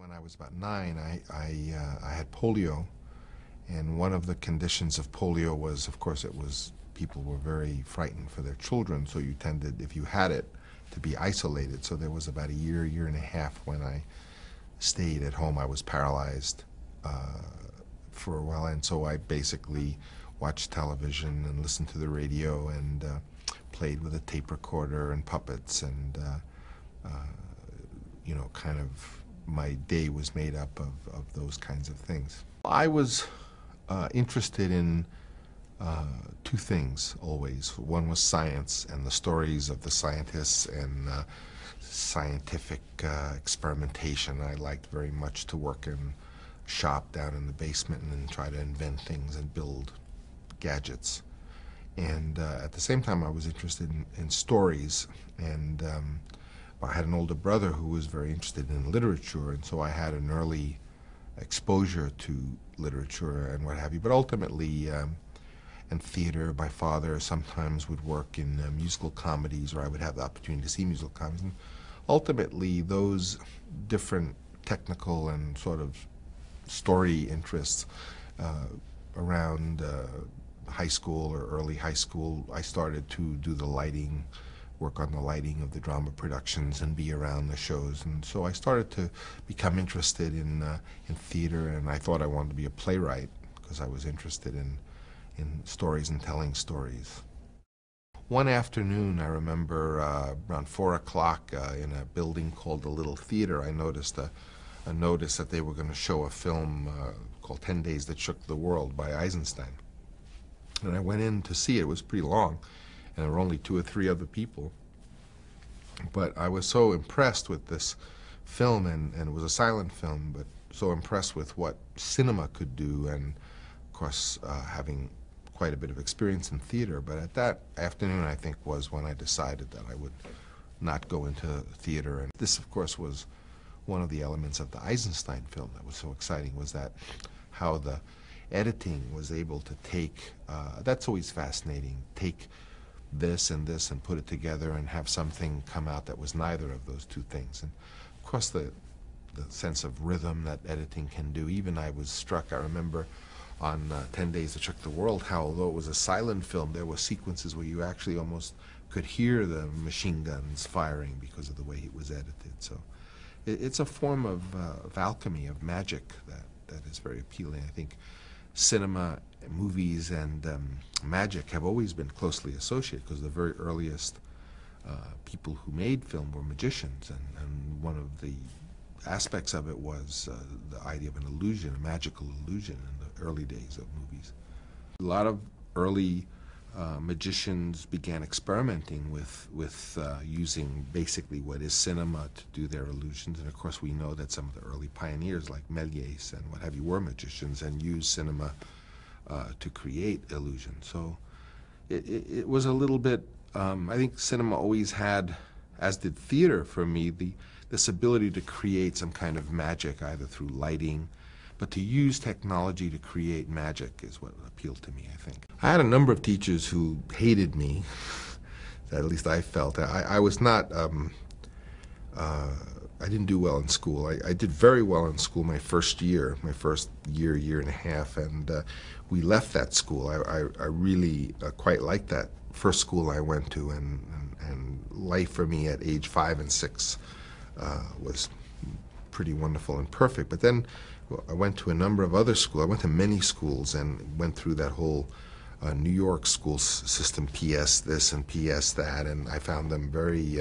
When I was about 9, I had polio, and one of the conditions of polio was, of course, people were very frightened for their children, so you tended, if you had it, to be isolated. So there was about a year and a half when I stayed at home. I was paralyzed for a while, and so I basically watched television and listened to the radio and played with a tape recorder and puppets, and kind of my day was made up of those kinds of things. I was interested in two things always. One was science and the stories of the scientists and scientific experimentation. I liked very much to work in a shop down in the basement and try to invent things and build gadgets. And at the same time I was interested in stories, and I had an older brother who was very interested in literature, and so I had an early exposure to literature and what have you. But ultimately, in theater, my father sometimes would work in musical comedies, or I would have the opportunity to see musical comedies. And ultimately, those different technical and sort of story interests around high school or early high school, I started to do the lighting, work on the lighting of the drama productions and be around the shows. And so I started to become interested in theater, and I thought I wanted to be a playwright because I was interested in stories and telling stories. One afternoon, I remember around 4 o'clock in a building called the Little Theater, I noticed a notice that they were going to show a film called 10 Days That Shook the World by Eisenstein. And I went in to see it. It was pretty long, and there were only 2 or 3 other people. But I was so impressed with this film, and it was a silent film, but so impressed with what cinema could do, and of course having quite a bit of experience in theater. But at that afternoon, I think, was when I decided that I would not go into theater. And this, of course, was one of the elements of the Eisenstein film that was so exciting, was that how the editing was able to take, that's always fascinating, take this and put it together and have something come out that was neither of those two things. And of course the sense of rhythm that editing can do. Even I was struck, I remember on 10 Days That Shook the World, how although it was a silent film, there were sequences where you actually almost could hear the machine guns firing because of the way it was edited. So it's a form of alchemy, of magic that is very appealing. I think cinema, movies, and magic have always been closely associated, because the very earliest people who made film were magicians, and one of the aspects of it was the idea of an illusion, a magical illusion, in the early days of movies. A lot of early magicians began experimenting with using basically what is cinema to do their illusions, and of course we know that some of the early pioneers like Méliès and what have you were magicians and used cinema to create illusion. So it was a little bit, I think cinema always had, as did theater for me, this ability to create some kind of magic, either through lighting, but to use technology to create magic is what appealed to me, I think. I had a number of teachers who hated me, at least I felt. I was not, I didn't do well in school. I did very well in school my first year and a half, and we left that school. I really quite liked that first school I went to, and life for me at age 5 and 6 was pretty wonderful and perfect. But then I went to a number of other schools. I went to many schools and went through that whole New York school system, PS this and PS that, and I found them very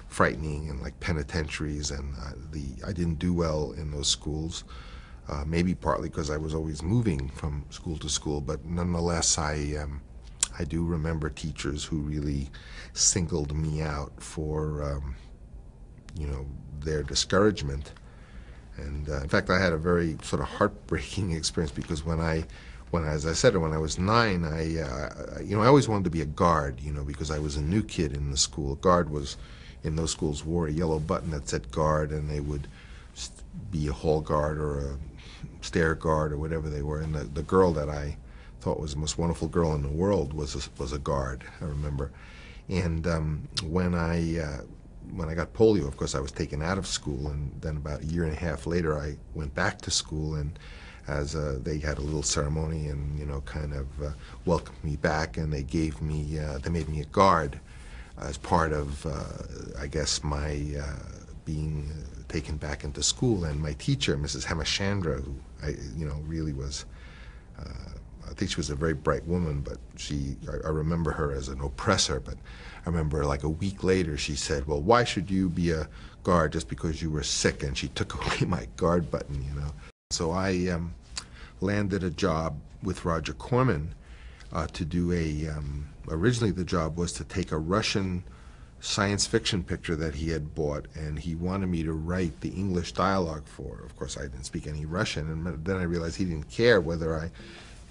frightening and like penitentiaries, and I didn't do well in those schools, maybe partly because I was always moving from school to school, but nonetheless I do remember teachers who really singled me out for their discouragement. And in fact, I had a very sort of heartbreaking experience, because as I said, when I was 9, I always wanted to be a guard, because I was a new kid in the school. Guard was, in those schools, wore a yellow button that said guard, and they would be a hall guard or a stair guard or whatever they were. And the girl that I thought was the most wonderful girl in the world was a guard, I remember. And when I when I got polio, of course, I was taken out of school, and then about a year and a half later, I went back to school, and as they had a little ceremony and, you know, kind of welcomed me back, and they gave me, they made me a guard as part of, I guess, my being taken back into school. And my teacher, Mrs. Hemashandra, who you know, really was, I think she was a very bright woman, but I remember her as an oppressor. But I remember like a week later, she said, well, why should you be a guard just because you were sick? And she took away my guard button, you know. So I landed a job with Roger Corman to do originally the job was to take a Russian science fiction picture that he had bought, and he wanted me to write the English dialogue for. Of course, I didn't speak any Russian, and then I realized he didn't care whether I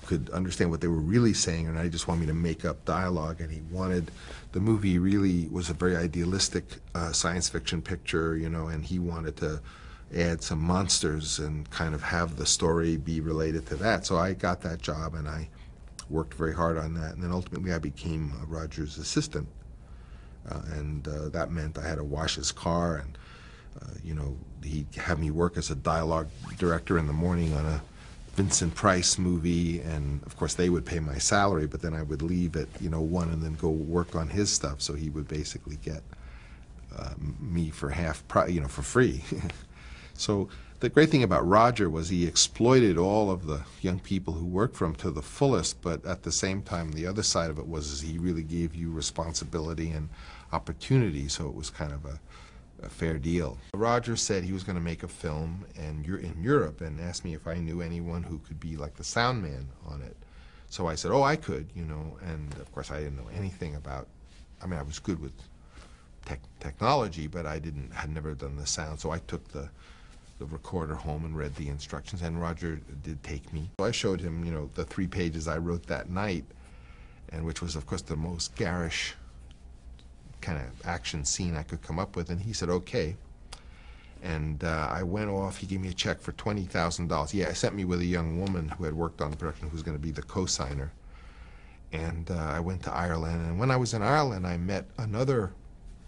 could understand what they were really saying, and I just wanted me to make up dialogue. And he wanted, the movie really was a very idealistic science fiction picture, you know, and he wanted to add some monsters and kind of have the story be related to that. So I got that job, and I worked very hard on that, and then ultimately I became Roger's assistant. And that meant I had to wash his car, and you know, he'd have me work as a dialogue director in the morning on a Vincent Price movie, and of course they would pay my salary, but then I would leave at, you know, 1 and then go work on his stuff, so he would basically get me for you know, for free. So the great thing about Roger was he exploited all of the young people who worked for him to the fullest, but at the same time, the other side of it was he really gave you responsibility and opportunity, so it was kind of a fair deal. Roger said he was going to make a film in Europe, and asked me if I knew anyone who could be like the sound man on it. So I said, oh, I could, you know, and of course I didn't know anything about, I mean, I was good with technology, but I had never done the sound, so I took the recorder home and read the instructions, and Roger did take me. So I showed him, you know, the 3 pages I wrote that night, and which was, of course, the most garish kind of action scene I could come up with, and he said, okay. And I went off, he gave me a check for $20,000. Yeah, he sent me with a young woman who had worked on the production who was going to be the co-signer. And I went to Ireland, and when I was in Ireland, I met another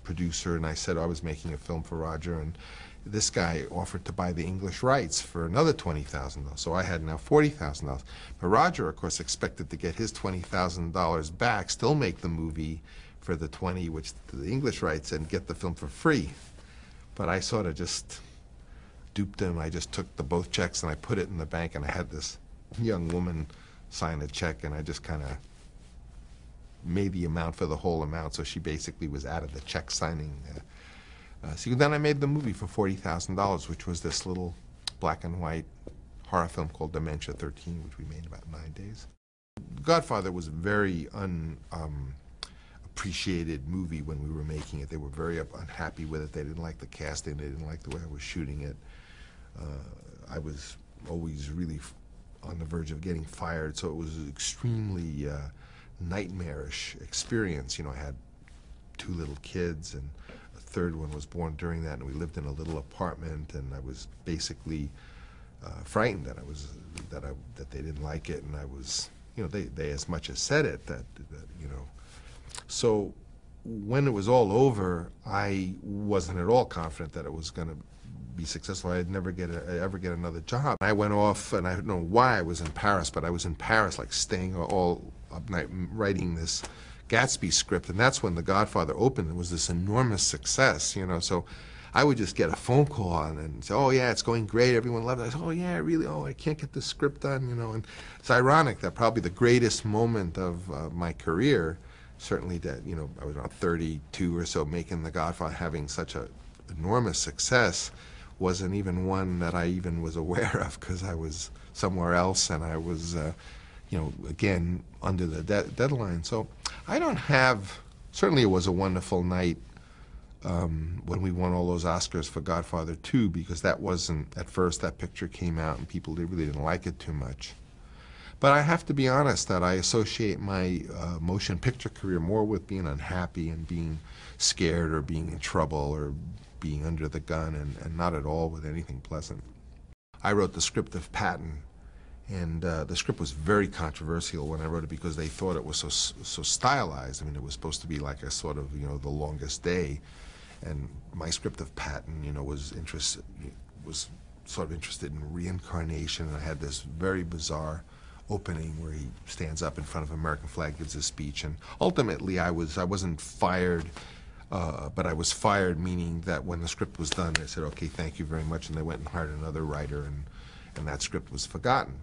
producer, and I said I was making a film for Roger, and this guy offered to buy the English rights for another $20,000. So I had now $40,000. But Roger, of course, expected to get his $20,000 back, still make the movie for the 20, which the English rights, and get the film for free. But I sort of just duped him. I just took both checks and I put it in the bank, and I had this young woman sign a check, and I just kind of made the amount for the whole amount, so she basically was out of the check signing. So then I made the movie for $40,000, which was this little black and white horror film called Dementia 13, which we made in about 9 days. Godfather was a very appreciated movie when we were making it. They were very unhappy with it. They didn't like the casting. They didn't like the way I was shooting it. I was always really on the verge of getting fired, so it was an extremely nightmarish experience. You know, I had 2 little kids, and a third one was born during that, and we lived in a little apartment, and I was basically frightened that they didn't like it, and I was, you know, they as much as said it, that you know. So when it was all over, I wasn't at all confident that it was going to be successful. I'd never ever get another job. I went off, and I don't know why I was in Paris, but I was in Paris, like staying all up night writing this Gatsby script, and that's when The Godfather opened. It was this enormous success, you know. So I would just get a phone call and say, "Oh yeah, it's going great. Everyone loved it." I said, "Oh yeah, really? Oh, I can't get the script done," you know. And it's ironic that probably the greatest moment of my career, certainly that, you know, I was around 32 or so making The Godfather, having such a enormous success, wasn't even one that I even was aware of, because I was somewhere else, and I was, you know, again, under the deadline. So I don't have, certainly it was a wonderful night when we won all those Oscars for Godfather 2, because that wasn't, at first that picture came out and people really didn't like it too much. But I have to be honest that I associate my motion picture career more with being unhappy and being scared or being in trouble or being under the gun, and not at all with anything pleasant. I wrote the script of Patton, and the script was very controversial when I wrote it, because they thought it was so stylized. I mean, it was supposed to be like a sort of, you know, The Longest Day, And my script of Patton, was sort of interested in reincarnation, and I had this very bizarre opening where he stands up in front of an American flag, gives a speech, and ultimately I wasn't fired, but I was fired, meaning that when the script was done, I said, okay, thank you very much, and they went and hired another writer, and that script was forgotten.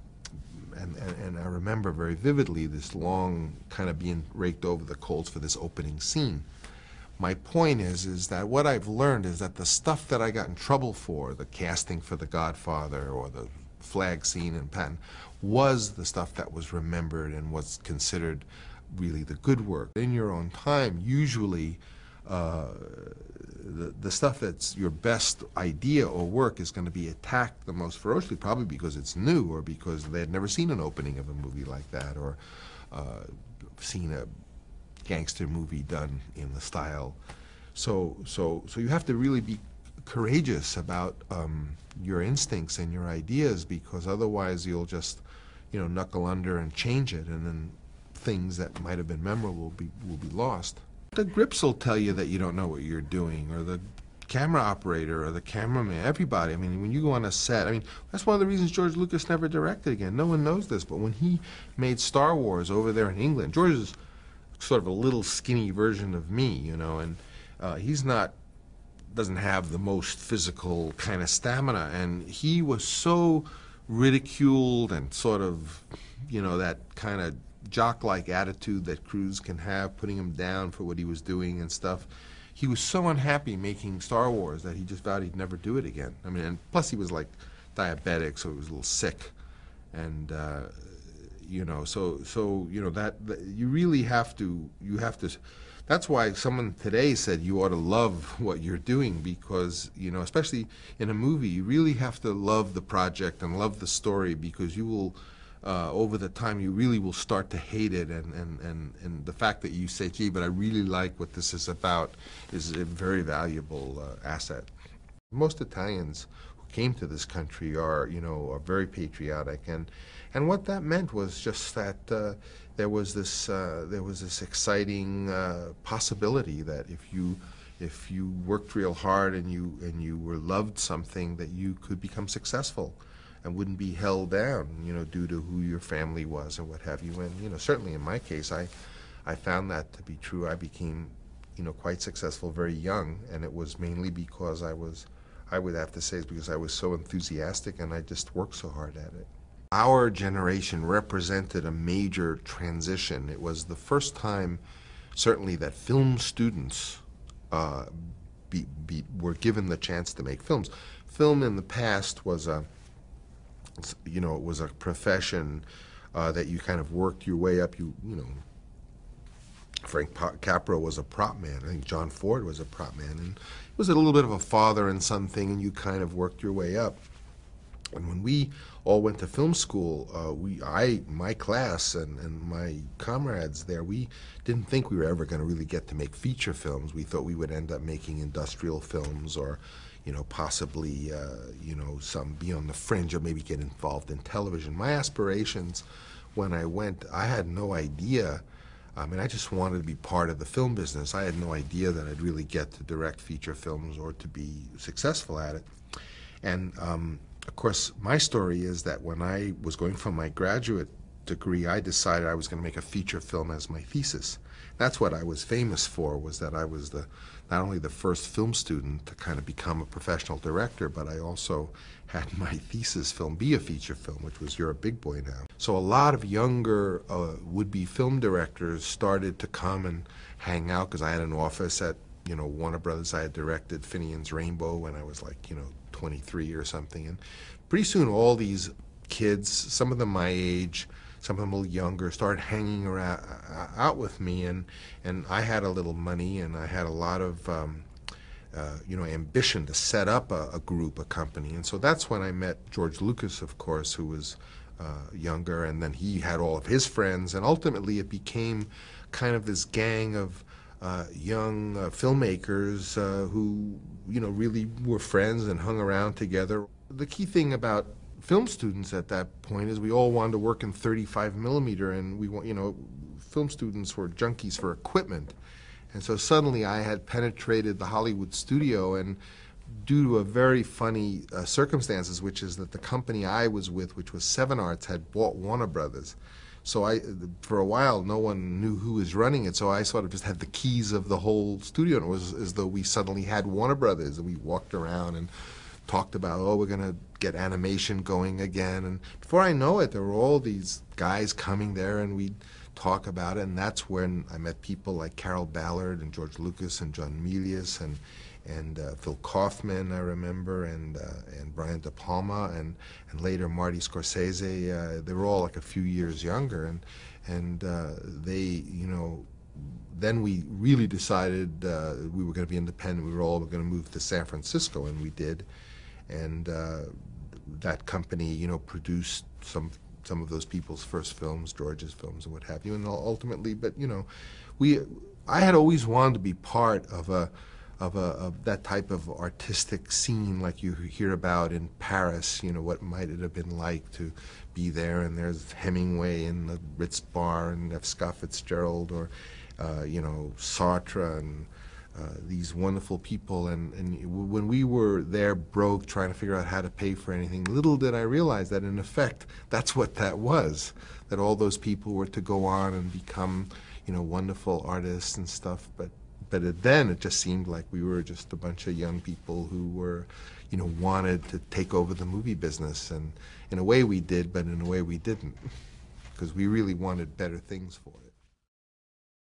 And I remember very vividly this long kind of being raked over the coals for this opening scene. My point is that what I've learned is that the stuff that I got in trouble for, the casting for The Godfather or the flag scene in Patton, was the stuff that was remembered and was considered really the good work. In your own time, usually the stuff that's your best idea or work is going to be attacked the most ferociously, probably because it's new or because they had never seen an opening of a movie like that, or seen a gangster movie done in the style. So you have to really be courageous about your instincts and your ideas, because otherwise you'll just, knuckle under and change it, and then things that might have been memorable will be lost. The grips will tell you that you don't know what you're doing, or the camera operator or the cameraman, everybody. I mean, when you go on a set, that's one of the reasons George Lucas never directed again. No one knows this, but when he made Star Wars over there in England, George is sort of a little skinny version of me, and he's doesn't have the most physical kind of stamina, and he was so ridiculed and sort of, that kind of jock-like attitude that crews can have, putting him down for what he was doing and stuff. He was so unhappy making Star Wars that he just vowed he'd never do it again. And plus he was like diabetic, so he was a little sick, and that you really have to. That's why someone today said you ought to love what you're doing, because especially in a movie, you really have to love the project and love the story, because you will. Over the time, you really will start to hate it, and the fact that you say, gee, but I really like what this is about, is a very valuable asset. Most Italians who came to this country are very patriotic, and what that meant was just that there was this exciting possibility that if you worked real hard and you were loved something, that you could become successful and wouldn't be held down, due to who your family was and what have you. And certainly in my case, I found that to be true. I became, quite successful very young, and it was mainly because I would have to say it's because I was so enthusiastic and I just worked so hard at it. Our generation represented a major transition. It was the first time, certainly, that film students were given the chance to make films. Film in the past was it was a profession that you kind of worked your way up. Frank Capra was a prop man. I think John Ford was a prop man, and it was a little bit of a father and son thing, and you kind of worked your way up. And when we all went to film school, my class and my comrades there, we didn't think we were ever going to really get to make feature films. We thought we would end up making industrial films, or possibly, some be on the fringe, or maybe get involved in television. My aspirations when I went, I had no idea. I just wanted to be part of the film business. I had no idea that I'd really get to direct feature films or to be successful at it. And, of course, my story is that when I was going for my graduate degree, I decided I was going to make a feature film as my thesis. That's what I was famous for, was that I was not only the first film student to kind of become a professional director, but I also had my thesis film be a feature film, which was You're a Big Boy Now. So a lot of younger would-be film directors started to come and hang out, because I had an office at Warner Brothers. I had directed Finian's Rainbow when I was like 23 or something, and pretty soon all these kids, some of them my age, some of them a little younger, started hanging around out with me, and I had a little money, and I had a lot of ambition to set up a group, a company. And so that's when I met George Lucas, of course, who was younger, and then he had all of his friends, and ultimately it became kind of this gang of young filmmakers who really were friends and hung around together. The key thing about film students at that point is we all wanted to work in 35 millimeter, and film students were junkies for equipment, And so suddenly I had penetrated the Hollywood studio, and due to a very funny circumstances, which is that the company I was with, which was Seven Arts, had bought Warner Brothers. So for a while, no one knew who was running it. So I sort of just had the keys of the whole studio. And it was as though we suddenly had Warner Brothers, and we walked around and talked about, oh, we're going to get animation going again. And before I know it, there were all these guys coming there, and we'd talk about it. And that's when I met people like Carol Ballard and George Lucas and John Milius and Phil Kaufman, I remember, and Brian De Palma, and later Marty Scorsese. They were all like a few years younger, and they, you know, then we really decided we were going to be independent. We were all going to move to San Francisco, and we did. And that company, you know, produced some of those people's first films, George's films and what have you. And ultimately, but you know, I had always wanted to be part of that type of artistic scene like you hear about in Paris. You know, what might it have been like to be there, and there's Hemingway in the Ritz bar, and F. Scott Fitzgerald, or you know, Sartre, and these wonderful people. And when we were there broke, trying to figure out how to pay for anything, little did I realize that in effect that's what that was, that all those people were to go on and become, you know, wonderful artists and stuff. But then it just seemed like we were just a bunch of young people who were, you know, wanted to take over the movie business. And in a way we did, but in a way we didn't, because we really wanted better things for it.